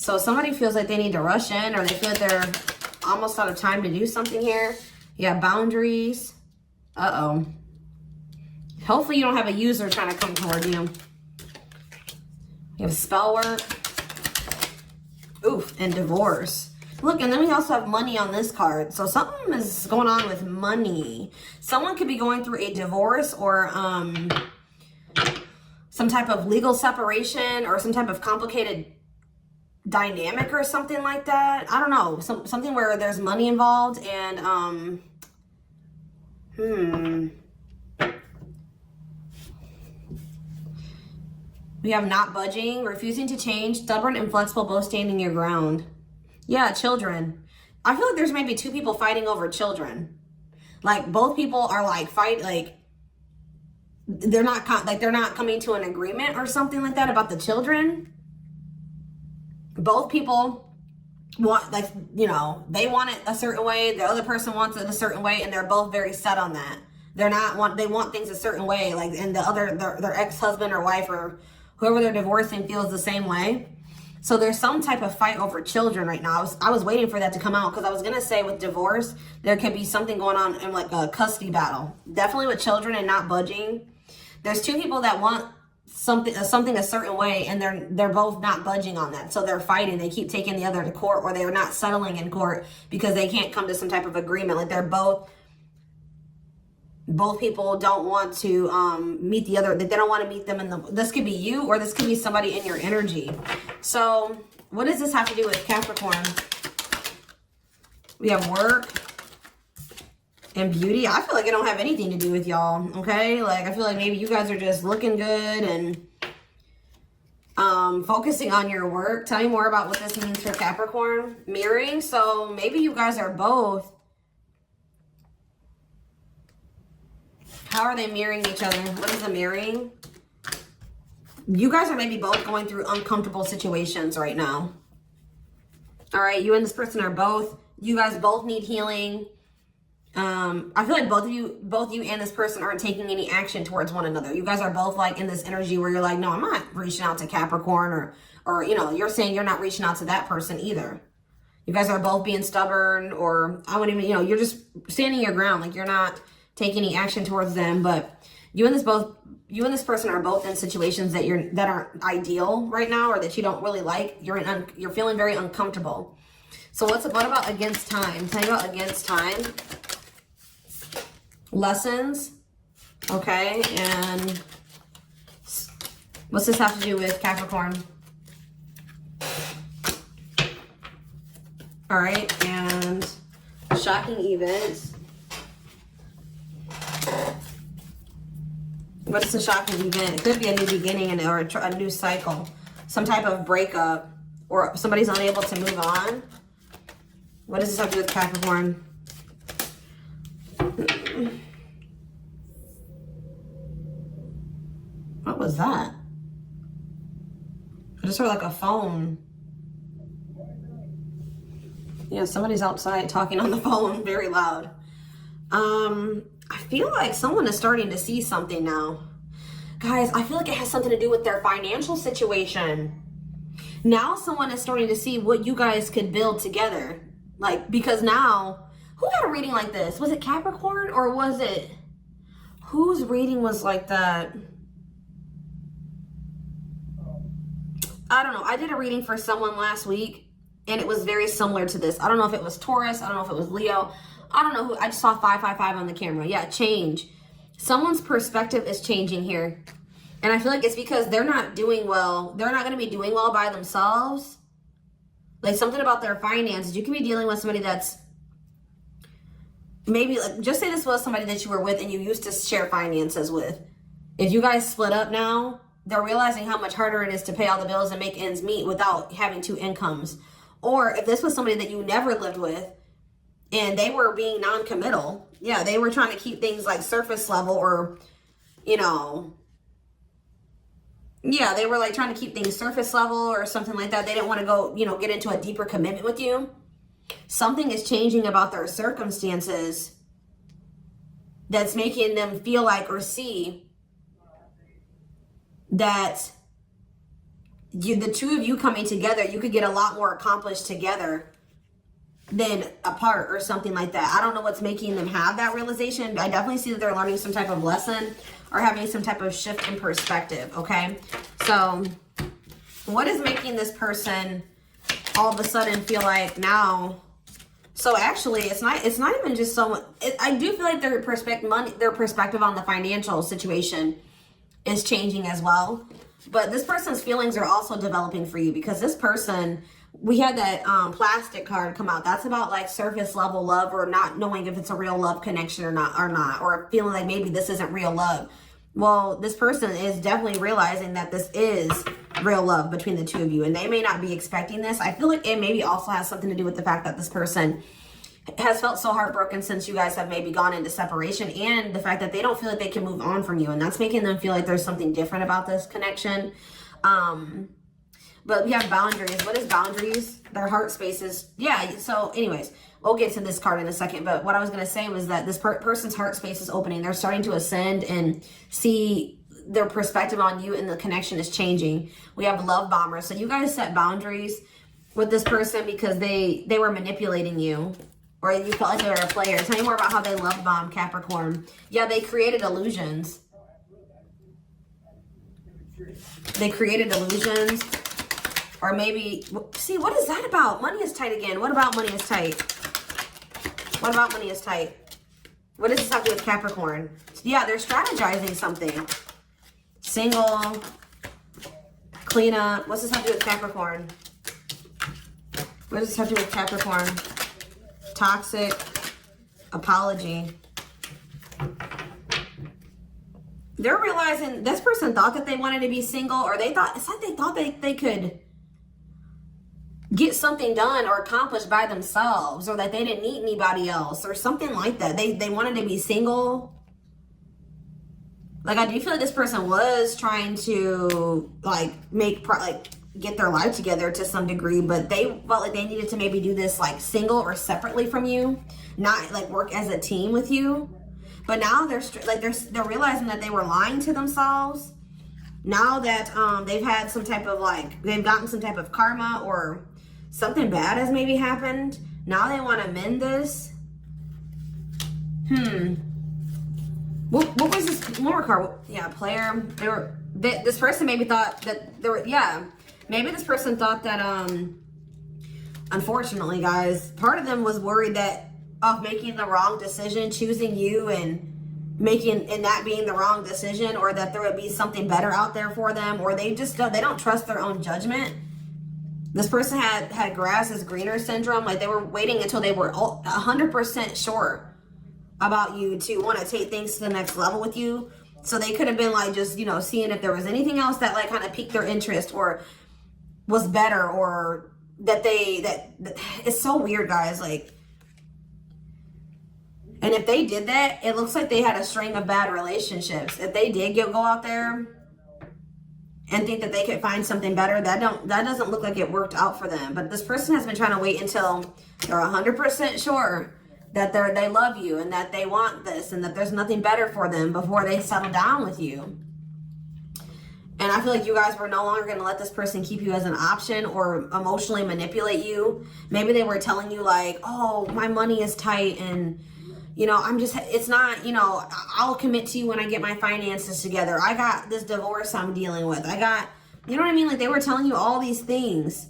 So somebody feels like they need to rush in, or they feel like they're almost out of time to do something here. Yeah, boundaries. Uh-oh. Hopefully you don't have a user trying to come toward you. You have spell work. Oof, and divorce. Look, and then we also have money on this card. So something is going on with money. Someone could be going through a divorce or some type of legal separation or some type of complicated dynamic or something like that. I don't know. Something where there's money involved and we have not budging, refusing to change, stubborn, inflexible, both standing your ground. Yeah, children. I feel like there's maybe two people fighting over children. Like both people are like they're not coming to an agreement or something like that about the children. Both people want, like, you know, they want it a certain way, the other person wants it a certain way, and they're both very set on that. They want things a certain way, like, and the other, their ex-husband or wife or whoever they're divorcing feels the same way. So there's some type of fight over children right now. I was waiting for that to come out because I was gonna say with divorce there could be something going on in like a custody battle. Definitely with children and not budging. There's two people that want something a certain way, and they're both not budging on that. So they're fighting. They keep taking the other to court, or they're not settling in court because they can't come to some type of agreement. Like they're both people don't want to meet the other. They don't want to meet them in the. This could be you, or this could be somebody in your energy. So what does this have to do with Capricorn? We have work and beauty. I feel like it don't have anything to do with y'all, okay? Like, I feel like maybe you guys are just looking good and focusing on your work. Tell me more about what this means for Capricorn. Mirroring. So maybe you guys are both. How are they mirroring each other? What is the mirroring? You guys are maybe both going through uncomfortable situations right now. All right, you and this person are both, you guys both need healing. I feel like both you and this person aren't taking any action towards one another. You guys are both like in this energy where you're like, no, I'm not reaching out to Capricorn, or you know, you're saying you're not reaching out to that person either. You guys are both being stubborn, or I wouldn't even, you know, you're just standing your ground. Like you're not taking any action towards them, but you and this person are both in situations that aren't ideal right now, or that you don't really like. You're feeling very uncomfortable. So what about against time? Tell me about against time. Lessons. Okay, and what's this have to do with Capricorn? All right, and shocking events. What's the shocking event? It could be a new beginning or a new cycle. Some type of breakup, or somebody's unable to move on. What does this have to do with Capricorn? What was that? I just heard like a phone. Yeah, somebody's outside talking on the phone very loud. I feel like someone is starting to see something now. Guys, I feel like it has something to do with their financial situation. Now someone is starting to see what you guys could build together. Like, because now, who had a reading like this? Was it Capricorn, or was it, whose reading was like that? I don't know. I did a reading for someone last week, and it was very similar to this. I don't know if it was Taurus. I don't know if it was Leo. I don't know who. I just saw 555 on the camera. Yeah, change. Someone's perspective is changing here. And I feel like it's because they're not doing well. They're not going to be doing well by themselves. Like something about their finances. You can be dealing with somebody that's maybe, like, just say this was somebody that you were with and you used to share finances with. If you guys split up now, they're realizing how much harder it is to pay all the bills and make ends meet without having two incomes. Or if this was somebody that you never lived with and they were being non-committal, yeah, they were trying to keep things like surface level, or, you know, yeah, they were like trying to keep things surface level or something like that. They didn't want to go, you know, get into a deeper commitment with you. Something is changing about their circumstances that's making them feel like or see that the two of you coming together, you could get a lot more accomplished together than apart or something like that. I don't know what's making them have that realization. I definitely see that they're learning some type of lesson or having some type of shift in perspective, okay? So what is making this person all of a sudden feel like now... So actually, it's not even just so much... I do feel like their perspective on the financial situation is changing as well. But this person's feelings are also developing for you, because this person... We had that plastic card come out. That's about like surface level love, or not knowing if it's a real love connection or not, or feeling like maybe this isn't real love. Well, this person is definitely realizing that this is real love between the two of you, and they may not be expecting this. I feel like it maybe also has something to do with the fact that this person has felt so heartbroken since you guys have maybe gone into separation, and the fact that they don't feel like they can move on from you, and that's making them feel like there's something different about this connection. But we have boundaries. What is boundaries? Their heart spaces. Yeah, so anyways, we'll get to this card in a second. But what I was going to say was that this person's heart space is opening. They're starting to ascend and see their perspective on you, and the connection is changing. We have love bombers. So you guys set boundaries with this person because they were manipulating you, or you felt like they were a player. Tell me more about how they love bomb Capricorn. Yeah, they created illusions. They created illusions. Or maybe, see, what is that about? Money is tight again. What about money is tight? What about money is tight? What does this have to do with Capricorn? Yeah, they're strategizing something. Single, cleanup. What's this have to do with Capricorn? What does this have to do with Capricorn? Toxic, apology. They're realizing this person thought that they wanted to be single, or they thought, it's like they thought they could get something done or accomplished by themselves, or that they didn't need anybody else, or something like that. They wanted to be single. Like, I do feel like this person was trying to like get their life together to some degree, but they felt like they needed to maybe do this like single or separately from you, not like work as a team with you. But now they're realizing that they were lying to themselves. Now that they've had some type of they've gotten some type of karma, or something bad has maybe happened. Now they want to mend this. What was this? One more card. Yeah, player. This person maybe thought that maybe this person thought that unfortunately, guys, part of them was worried of making the wrong decision, choosing you, and that being the wrong decision, or that there would be something better out there for them, or they don't trust their own judgment. This person had grass is greener syndrome. Like, they were waiting until they were 100% sure about you to want to take things to the next level with you. So they could have been like, just, seeing if there was anything else that like kind of piqued their interest or was better, or that it's so weird, guys. Like, and if they did that, it looks like they had a string of bad relationships. If they did go out there and think that they could find something better, that doesn't look like it worked out for them. But this person has been trying to wait until they're 100% sure that they love you, and that they want this, and that there's nothing better for them before they settle down with you. And I feel like you guys were no longer going to let this person keep you as an option or emotionally manipulate you. Maybe they were telling you like, oh, my money is tight, and it's not, I'll commit to you when I get my finances together. I got this divorce I'm dealing with. You know what I mean? Like, they were telling you all these things.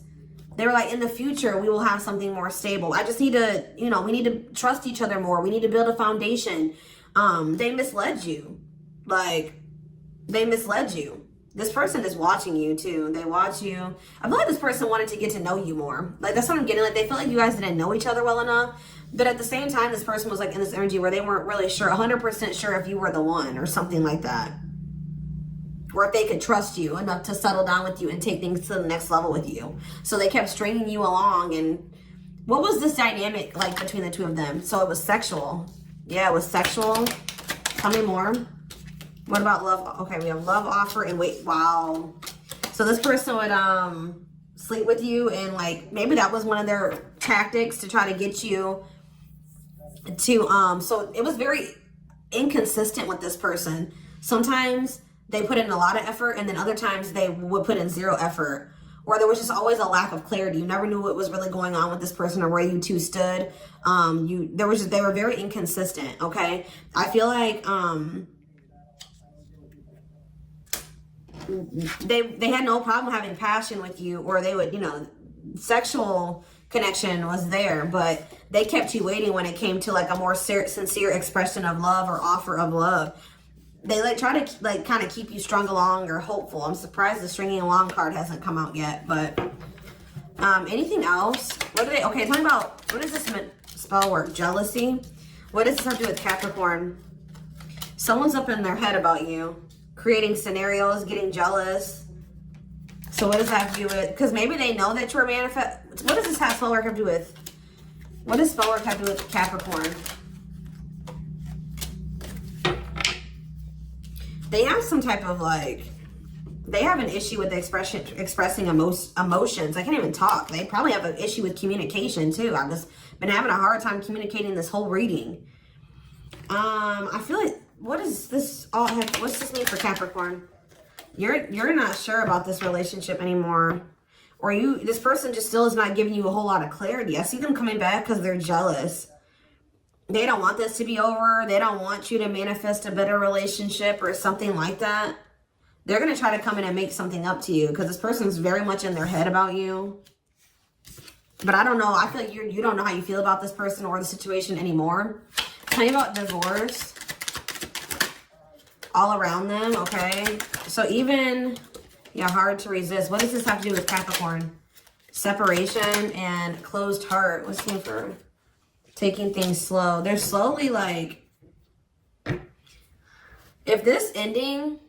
They were like, in the future, we will have something more stable. I just need to, we need to trust each other more. We need to build a foundation. They misled you. They misled you. This person is watching you too. They watch you. I feel like this person wanted to get to know you more. Like, that's what I'm getting. Like, they felt like you guys didn't know each other well enough. But at the same time, this person was like in this energy where they weren't really sure, 100% sure if you were the one, or something like that. Or if they could trust you enough to settle down with you and take things to the next level with you. So they kept stringing you along. And what was this dynamic like between the two of them? So it was sexual. Yeah, it was sexual. Tell me more. What about love? Okay, we have love offer and wait. Wow. So this person would sleep with you, and like maybe that was one of their tactics to try to get you to so it was very inconsistent with this person. Sometimes they put in a lot of effort, and then other times they would put in 0 effort. Or there was just always a lack of clarity. You never knew what was really going on with this person or where you two stood. They were very inconsistent, okay? I feel like they had no problem having passion with you, or they would, you know, sexual connection was there, but they kept you waiting when it came to like a more sincere expression of love or offer of love. They like try to like kind of keep you strung along or hopeful. I'm surprised the stringing along card hasn't come out yet, but anything else? What do they, okay, tell me about, what does this spell work? Jealousy? What does this have to do with Capricorn? Someone's up in their head about you, creating scenarios, getting jealous. So what does that have to do with, because maybe they know that you're what does this spell work have to do with? What does spell work have to do with Capricorn? They have some type of like, they have an issue with expressing emotions. I can't even talk. They probably have an issue with communication too. I've just been having a hard time communicating this whole reading. I feel like, what does this all have, what's this mean for Capricorn? You're not sure about this relationship anymore. Or this person just still is not giving you a whole lot of clarity. I see them coming back because they're jealous. They don't want this to be over. They don't want you to manifest a better relationship or something like that. They're going to try to come in and make something up to you because this person's very much in their head about you. But I don't know. I feel like you don't know how you feel about this person or the situation anymore. Tell me about divorce. All around them, okay? So even, yeah, hard to resist. What does this have to do with Capricorn? Separation and closed heart. What's the name for taking things slow? They're slowly like, if this ending,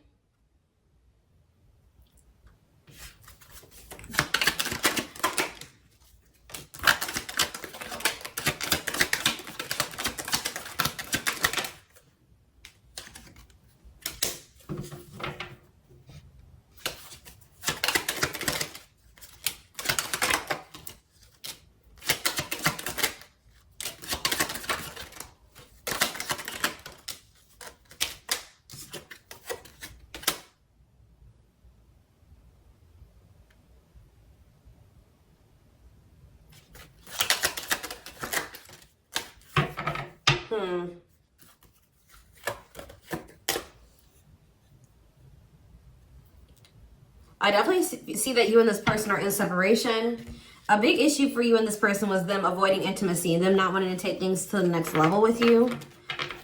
I definitely see that you and this person are in separation. A big issue for you and this person was them avoiding intimacy and them not wanting to take things to the next level with you.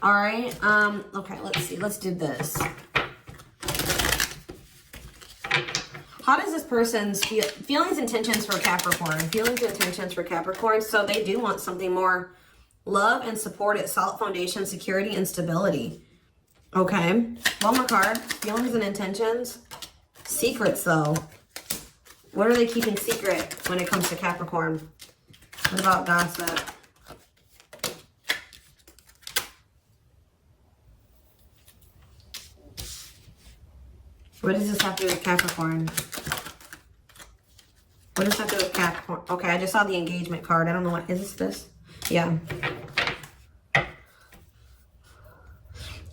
All right. Okay, let's see. Let's do this. How does this person's feelings, intentions for Capricorn? Feelings, intentions for Capricorn. So they do want something more love and support at solid foundation, security, and stability. Okay. One more card. Feelings and intentions. Secrets, though. What are they keeping secret when it comes to Capricorn? What about gossip? What does this have to do with Capricorn? What does this have to do with Capricorn? Okay, I just saw the engagement card. I don't know what, is this? Yeah.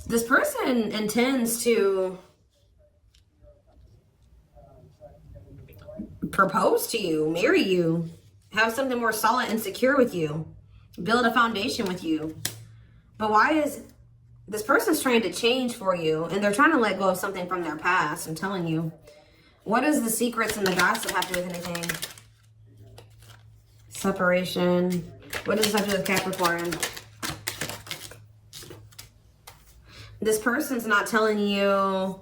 This person intends to propose to you, marry you, have something more solid and secure with you, build a foundation with you. But why is this person's trying to change for you, and they're trying to let go of something from their past? I'm telling you. What does the secrets and the gossip have to do with anything? Separation. What does this have to do with Capricorn? This person's not telling you,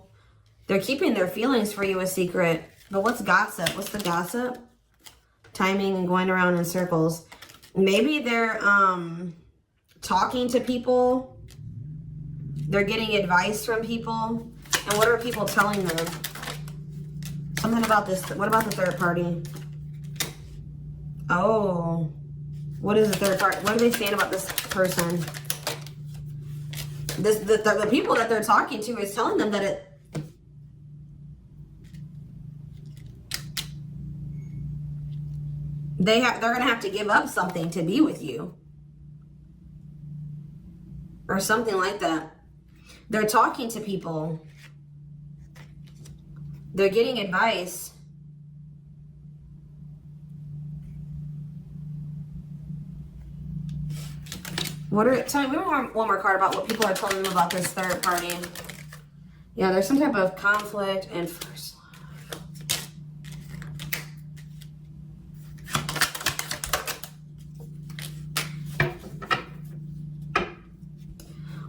they're keeping their feelings for you a secret. But what's gossip? What's the gossip? Timing and going around in circles. Maybe they're talking to people. They're getting advice from people. And what are people telling them? Something about this. What about the third party? Oh. What is the third party? What are they saying about this person? The people that they're talking to is telling them that they're gonna have to give up something to be with you, or something like that. They're talking to people. They're getting advice. Tell me one more card about what people are telling them about this third party. Yeah, there's some type of conflict in first love.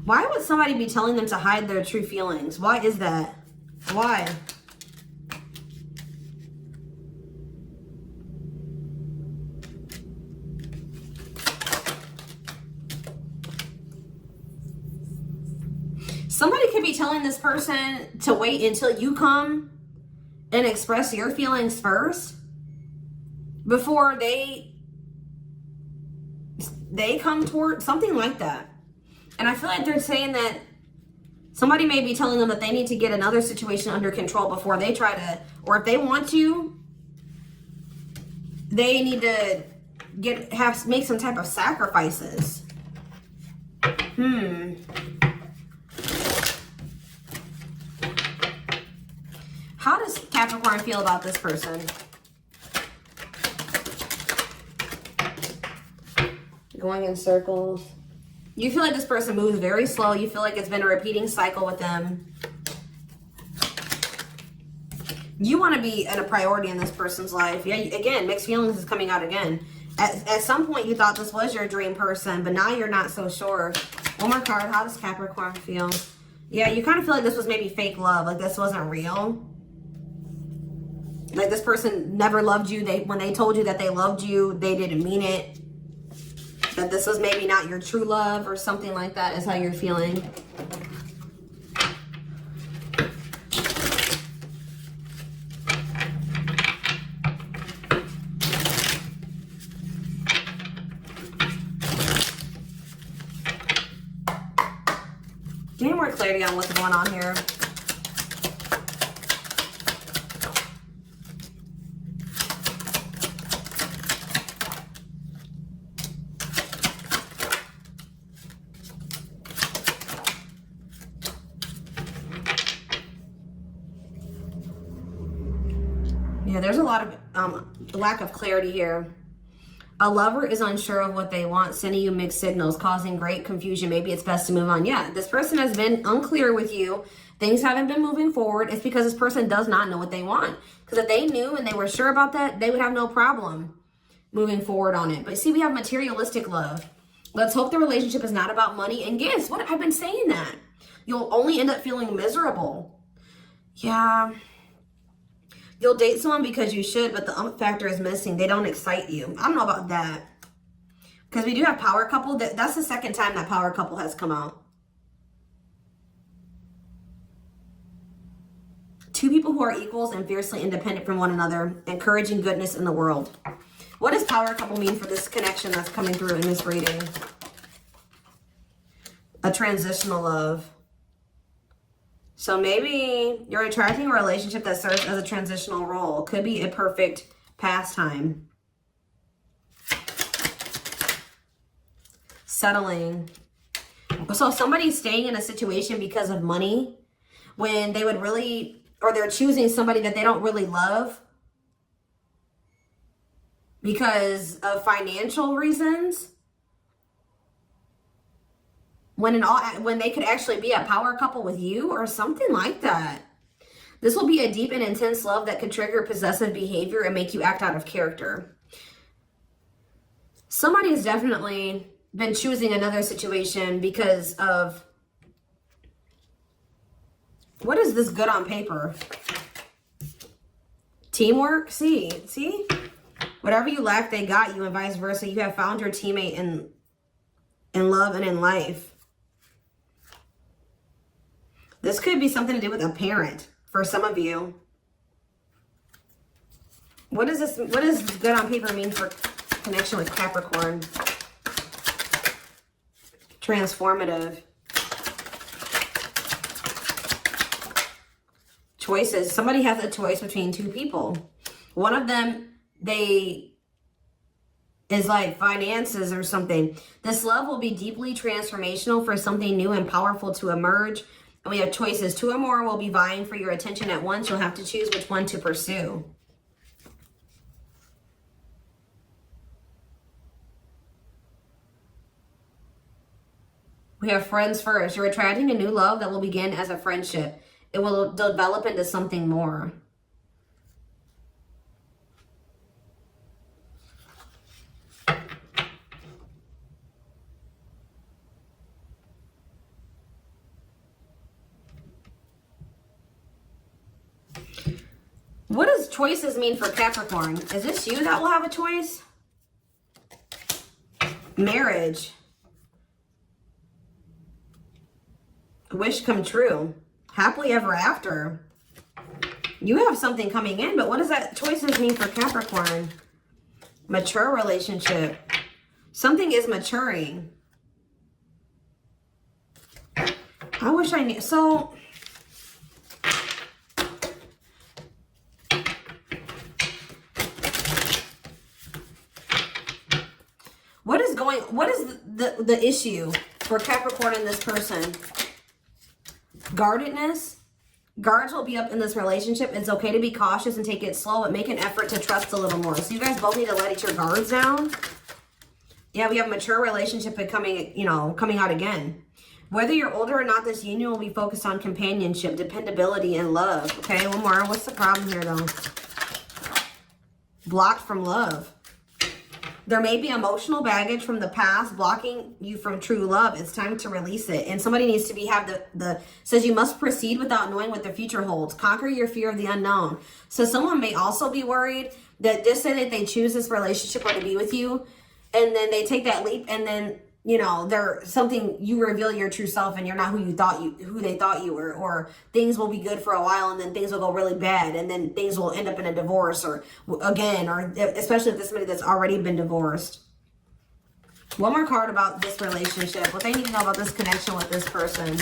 Why would somebody be telling them to hide their true feelings? Why is that? Why? Somebody could be telling this person to wait until you come and express your feelings first before they come toward something like that. And I feel like they're saying that somebody may be telling them that they need to get another situation under control before they try to, or if they want to, they need to make some type of sacrifices. How does Capricorn feel about this person? Going in circles. You feel like this person moves very slow. You feel like it's been a repeating cycle with them. You want to be a priority in this person's life. Yeah, again, mixed feelings is coming out again. At some point, you thought this was your dream person, but now you're not so sure. One more card. How does Capricorn feel? Yeah, you kind of feel like this was maybe fake love. Like this wasn't real. Like this person never loved you. When they told you that they loved you, they didn't mean it. That this was maybe not your true love or something like that is how you're feeling. Getting more clarity on what's going on here. Yeah, there's a lot of lack of clarity here. A lover is unsure of what they want, sending you mixed signals, causing great confusion. Maybe it's best to move on. Yeah, this person has been unclear with you. Things haven't been moving forward. It's because this person does not know what they want. Because if they knew and they were sure about that, they would have no problem moving forward on it. But see, we have materialistic love. Let's hope the relationship is not about money and gifts. What? I've been saying that. You'll only end up feeling miserable. Yeah. You'll date someone because you should, but the factor is missing. They don't excite you. I don't know about that. Because we do have power couple. That's the second time that power couple has come out. Two people who are equals and fiercely independent from one another, encouraging goodness in the world. What does power couple mean for this connection that's coming through in this reading? A transitional love. So maybe you're attracting a relationship that serves as a transitional role. Could be a perfect pastime. Settling. So somebody's staying in a situation because of money when they would really, or they're choosing somebody that they don't really love because of financial reasons. When they could actually be a power couple with you or something like that. This will be a deep and intense love that could trigger possessive behavior and make you act out of character. Somebody has definitely been choosing another situation because of, what is this good on paper? Teamwork? See? Whatever you lack, they got you, and vice versa. You have found your teammate in love and in life. This could be something to do with a parent for some of you. What does good on paper mean for connection with Capricorn? Transformative. Choices. Somebody has a choice between two people. One of them, is like finances or something. This love will be deeply transformational for something new and powerful to emerge. And we have choices. 2 or more will be vying for your attention at once. You'll have to choose which one to pursue. We have friends first. You're attracting a new love that will begin as a friendship. It will develop into something more. What does choices mean for Capricorn? Is this you that will have a choice? Marriage. Wish come true. Happily ever after. You have something coming in, but what does that choices mean for Capricorn? Mature relationship. Something is maturing. I wish I knew. So, what is the issue for Capricorn and this person? Guardedness. Guards will be up in this relationship. It's okay to be cautious and take it slow, but make an effort to trust a little more. So you guys both need to let your guards down. Yeah, we have a mature relationship coming out again. Whether you're older or not, this union will be focused on companionship, dependability, and love. Okay, one more. What's the problem here, though? Blocked from love. There may be emotional baggage from the past blocking you from true love. It's time to release it. And somebody needs to says you must proceed without knowing what the future holds. Conquer your fear of the unknown. So someone may also be worried that just say that they choose this relationship or to be with you, and then they take that leap, and then, you know, you reveal your true self and you're not who they thought you were, or things will be good for a while and then things will go really bad and then things will end up in a divorce or especially if there's somebody that's already been divorced. One more card about this relationship. What they need to know about this connection with this person.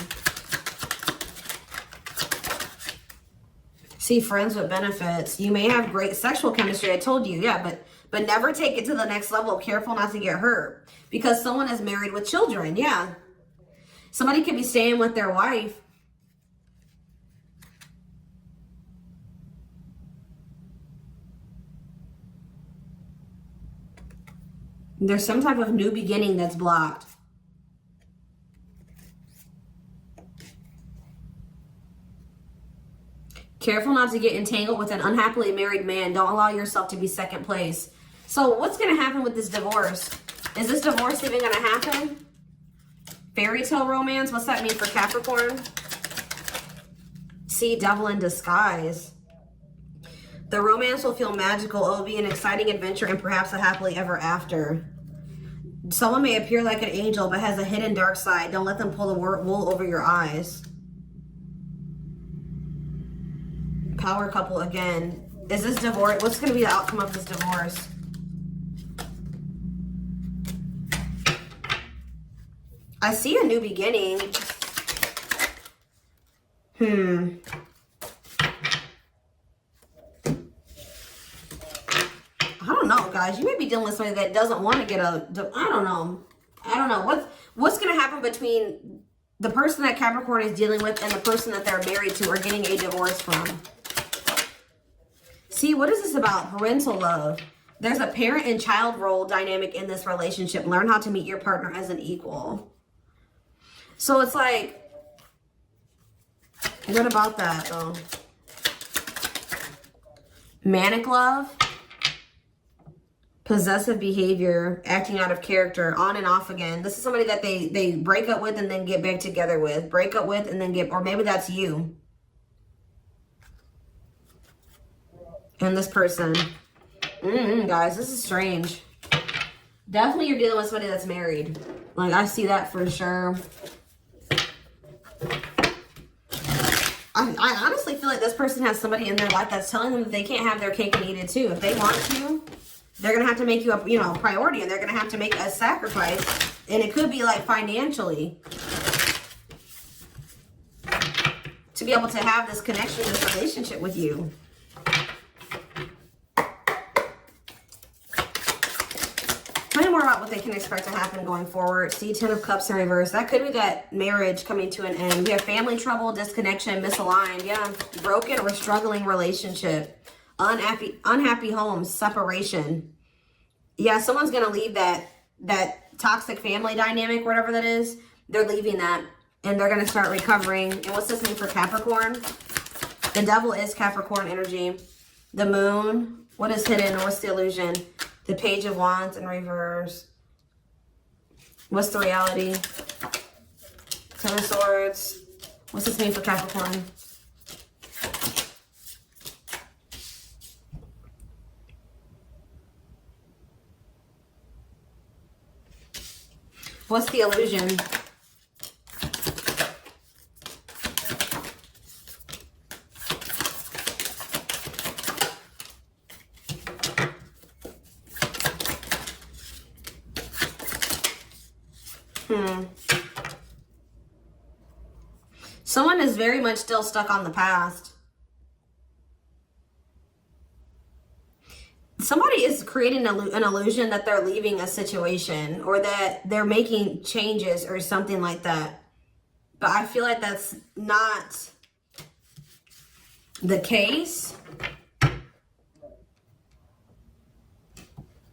See, friends with benefits. You may have great sexual chemistry. I told you, yeah, but never take it to the next level. Careful not to get hurt. Because someone is married with children, yeah. Somebody could be staying with their wife. There's some type of new beginning that's blocked. Careful not to get entangled with an unhappily married man. Don't allow yourself to be second place. So what's going to happen with this divorce? Is this divorce even going to happen? Fairy tale romance. What's that mean for Capricorn? See, devil in disguise. The romance will feel magical. It will be an exciting adventure and perhaps a happily ever after. Someone may appear like an angel but has a hidden dark side. Don't let them pull the wool over your eyes. Power couple again. Is this divorce? What's going to be the outcome of this divorce? I see a new beginning. I don't know, guys. You may be dealing with somebody that doesn't want to get I don't know. What's going to happen between the person that Capricorn is dealing with and the person that they're married to or getting a divorce from? See, what is this about? Parental love. There's a parent and child role dynamic in this relationship. Learn how to meet your partner as an equal. So it's like, what about that though? Manic love, possessive behavior, acting out of character, on and off again. This is somebody that they break up with and then get back together with. Break up with and then or maybe that's you. And this person. Guys, this is strange. Definitely you're dealing with somebody that's married. Like, I see that for sure. I honestly feel like this person has somebody in their life that's telling them that they can't have their cake and eat it too. If they want to, they're going to have to make you a priority, and they're going to have to make a sacrifice. And it could be like financially to be able to have this connection, this relationship with you. me more about what they can expect to happen going forward. See, 10 of Cups in reverse. That could be that marriage coming to an end. We have family trouble, disconnection, misaligned. Yeah, broken or struggling relationship. Unhappy home, separation. Yeah, someone's going to leave that toxic family dynamic, whatever that is. They're leaving that, and they're going to start recovering. And what's this mean for Capricorn? The devil is Capricorn energy. The moon. What is hidden? What's the illusion? The Page of Wands in reverse. What's the reality? Ten of Swords. What's this mean for Capricorn? What's the illusion? Someone is very much still stuck on the past. Somebody is creating an illusion that they're leaving a situation or that they're making changes or something like that. But I feel like that's not the case.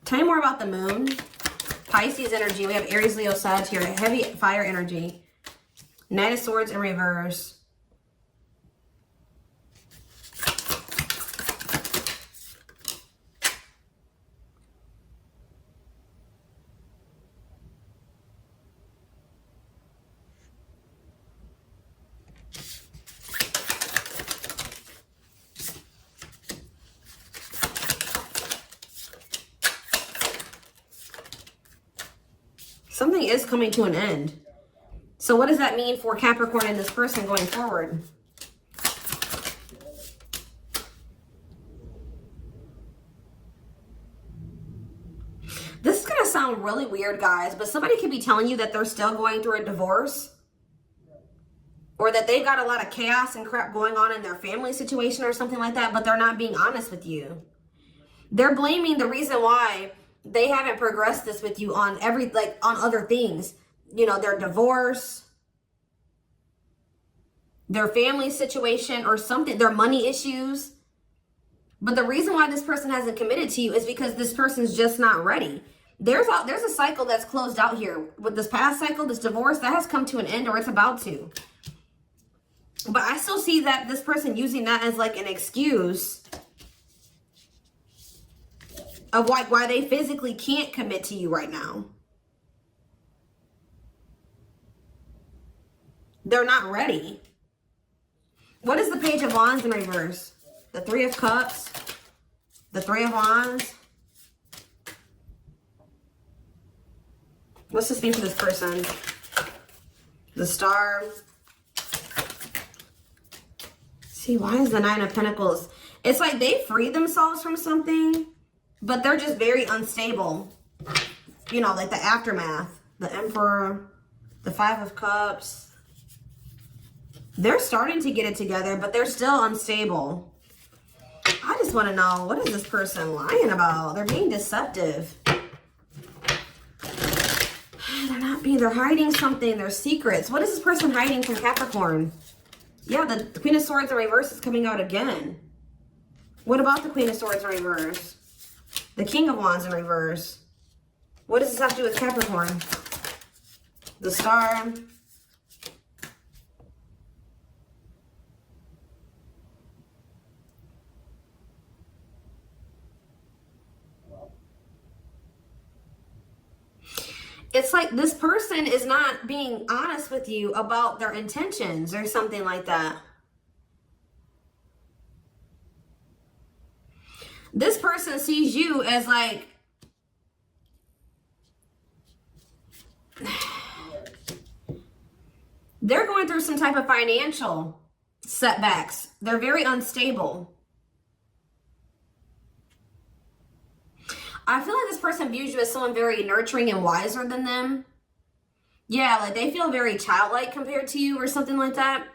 Tell me more about the moon. Pisces energy. We have Aries, Leo, Sag here. Heavy fire energy. Knight of Swords in reverse. Something is coming to an end. So what does that mean for Capricorn and this person going forward? This is going to sound really weird, guys, but somebody could be telling you that they're still going through a divorce, or that they've got a lot of chaos and crap going on in their family situation or something like that, but they're not being honest with you. They're blaming the reason why they haven't progressed this with you on on other things. You know, their divorce, their family situation or something, their money issues. But the reason why this person hasn't committed to you is because this person's just not ready. There's a cycle that's closed out here. With this past cycle, this divorce, that has come to an end or it's about to. But I still see that this person using that as like an excuse of why they physically can't commit to you right now. They're not ready. What is the Page of Wands in reverse? The Three of Cups. The Three of Wands. What's this mean for this person? The Star. See, why is the Nine of Pentacles? It's like they free themselves from something, but they're just very unstable. You know, like the aftermath. The Emperor. The Five of Cups. They're starting to get it together, but they're still unstable. I just want to know, what is this person lying about? They're being deceptive. They're hiding something. They're secrets. What is this person hiding from Capricorn? Yeah, the Queen of Swords in reverse is coming out again. What about the Queen of Swords in reverse? The King of Wands in reverse. What does this have to do with Capricorn? The Star. It's like this person is not being honest with you about their intentions or something like that. This person sees you as like, they're going through some type of financial setbacks. They're very unstable. I feel like this person views you as someone very nurturing and wiser than them. Yeah, like they feel very childlike compared to you or something like that.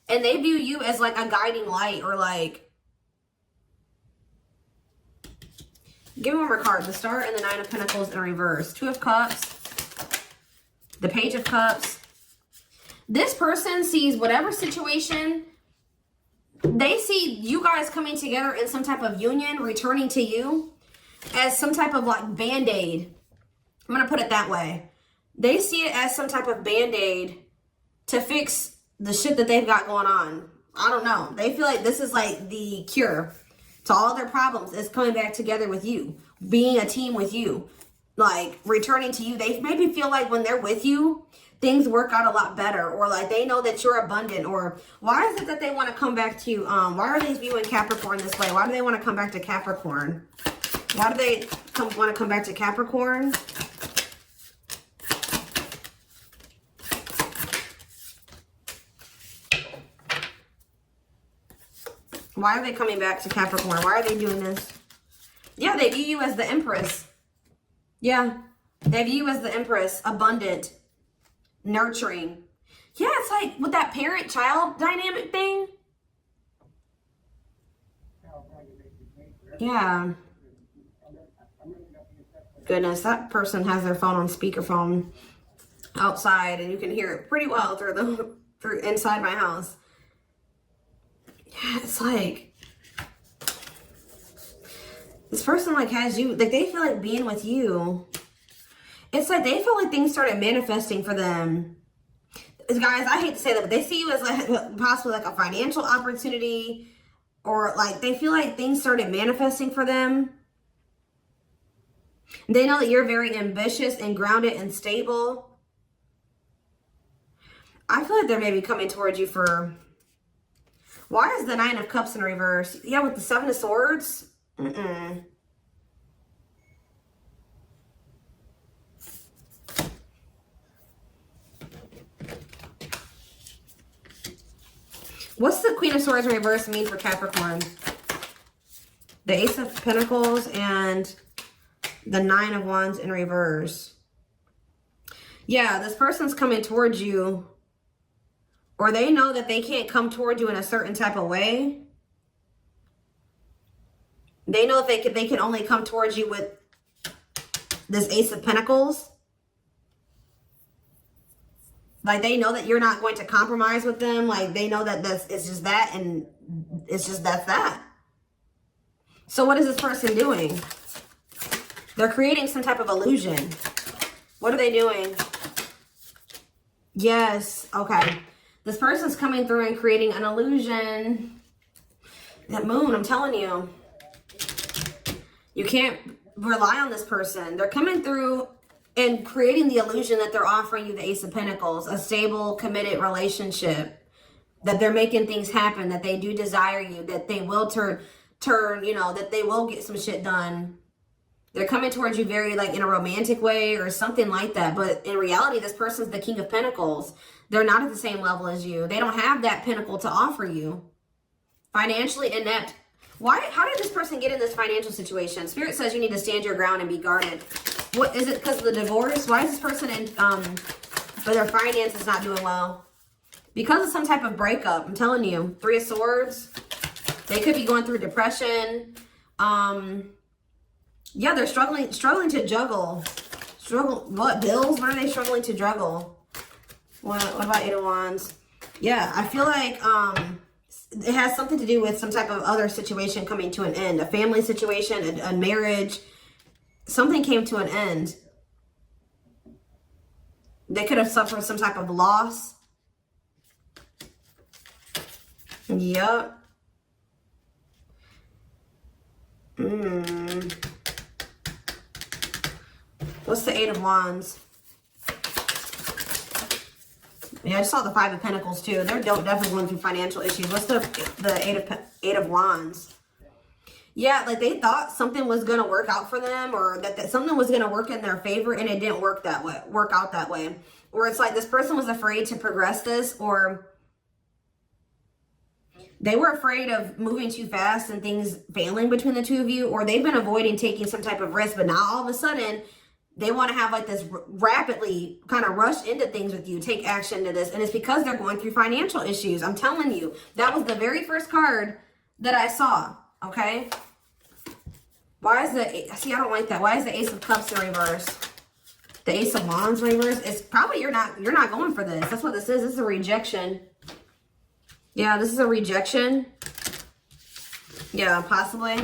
And they view you as like a guiding light or like, Give me one more card. The Star and the Nine of Pentacles in reverse. Two of Cups. The Page of Cups. This person sees whatever situation, they see you guys coming together in some type of union, returning to you as some type of like band-aid. I'm going to put it that way. They see it as some type of band-aid to fix the shit that they've got going on. I don't know. They feel like this is like the cure to all their problems is coming back together with you, being a team with you, like returning to you. They maybe feel like when they're with you, things work out a lot better, or like they know that you're abundant, or why is it that they want to come back to you? Why are they viewing Capricorn this way? Why do they want to come back to Capricorn? Why do they want to come back to Capricorn? Why are they coming back to Capricorn? Why are they doing this? Yeah, they view you as the Empress. Yeah, they view you as the Empress, abundant, nurturing. Yeah, it's like with that parent-child dynamic thing. Yeah. Goodness, that person has their phone on speakerphone outside, and you can hear it pretty well through inside my house. Yeah, it's like this person like has you, like they feel like being with you. It's like they feel like things started manifesting for them. Guys, I hate to say that, but they see you as like possibly like a financial opportunity, or like they feel like things started manifesting for them. They know that you're very ambitious and grounded and stable. I feel like they're maybe coming towards you for... Why is the Nine of Cups in reverse? Yeah, with the Seven of Swords? What's the Queen of Swords in reverse mean for Capricorn? The Ace of Pentacles and the Nine of Wands in reverse. Yeah, this person's coming towards you, or they know that they can't come toward you in a certain type of way. They know that they can only come towards you with this Ace of Pentacles. Like they know that you're not going to compromise with them. Like they know that it's just that, and it's just that's that. So what is this person doing? They're creating some type of illusion. What are they doing? Yes, okay. This person's coming through and creating an illusion. That moon, I'm telling you. You can't rely on this person. They're coming through and creating the illusion that they're offering you the Ace of Pentacles, a stable, committed relationship, that they're making things happen, that they do desire you, that they will turn, you know, that they will get some shit done. They're coming towards you very like in a romantic way or something like that. But in reality, this person's the King of Pentacles. They're not at the same level as you. They don't have that pinnacle to offer you. Financially inept. Why? How did this person get in this financial situation? Spirit says you need to stand your ground and be guarded. What is it? Because of the divorce? Why is this person in for their finances not doing well? Because of some type of breakup. I'm telling you. Three of Swords. They could be going through depression. Yeah, they're struggling to juggle. What bills? What are they struggling to juggle? What about Eight of Wands? Yeah, I feel like it has something to do with some type of other situation coming to an end. A family situation, a marriage. Something came to an end. They could have suffered some type of loss. Yep. What's the Eight of Wands? Yeah, I just saw the Five of Pentacles too. They're definitely going through financial issues. What's the Eight of Wands? Yeah, like they thought something was going to work out for them, or that something was going to work in their favor, and it didn't work out that way. Or it's like this person was afraid to progress this, or they were afraid of moving too fast and things failing between the two of you, or they've been avoiding taking some type of risk, but now all of a sudden they want to have like this rapidly kind of rush into things with you, take action to this. And it's because they're going through financial issues. I'm telling you, that was the very first card that I saw. Okay. Why is the, see, I don't like that. Why is the Ace of Cups in reverse? The Ace of Wands in reverse? It's probably you're not going for this. That's what this is. This is a rejection. Yeah, this is a rejection. Yeah, possibly.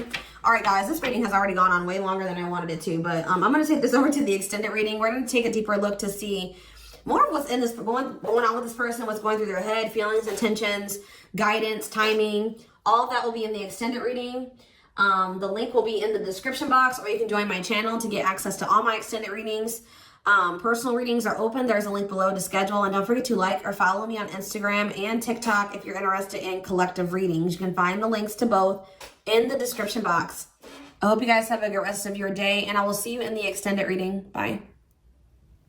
All right, guys, this reading has already gone on way longer than I wanted it to, but I'm going to take this over to the extended reading. We're going to take a deeper look to see more of what's in this, going on with this person, what's going through their head, feelings, intentions, guidance, timing. All of that will be in the extended reading. The link will be in the description box, or you can join my channel to get access to all my extended readings. Personal readings are open. There's a link below to schedule. And don't forget to like or follow me on Instagram and TikTok if you're interested in collective readings. You can find the links to both in the description box. I hope you guys have a good rest of your day, and I will see you in the extended reading. Bye.